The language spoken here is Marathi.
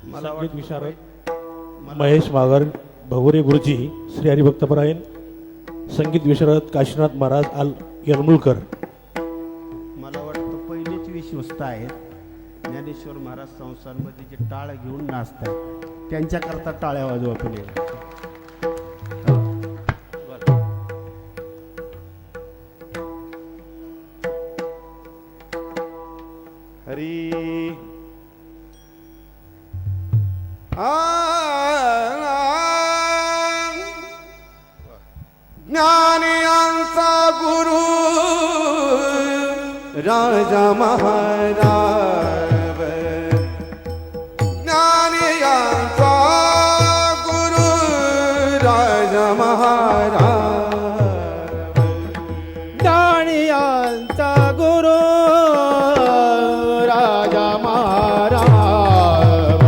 संगीत विशारद महेश मागर भगोरे गुरुजी श्री हरिभक्तपरायण, संगीत विशारद काशीनाथ महाराज आल यलमुलकर. मला वाटतं पहिलेच विश्वस्त आहेत ज्ञानेश्वर महाराज संस्थांमध्ये जे टाळ घेऊन नाचतात त्यांच्याकरता टाळ्या वाजवा पुढे. हरी ज्ञानियांचा गुरु राजा महाराज, ज्ञानी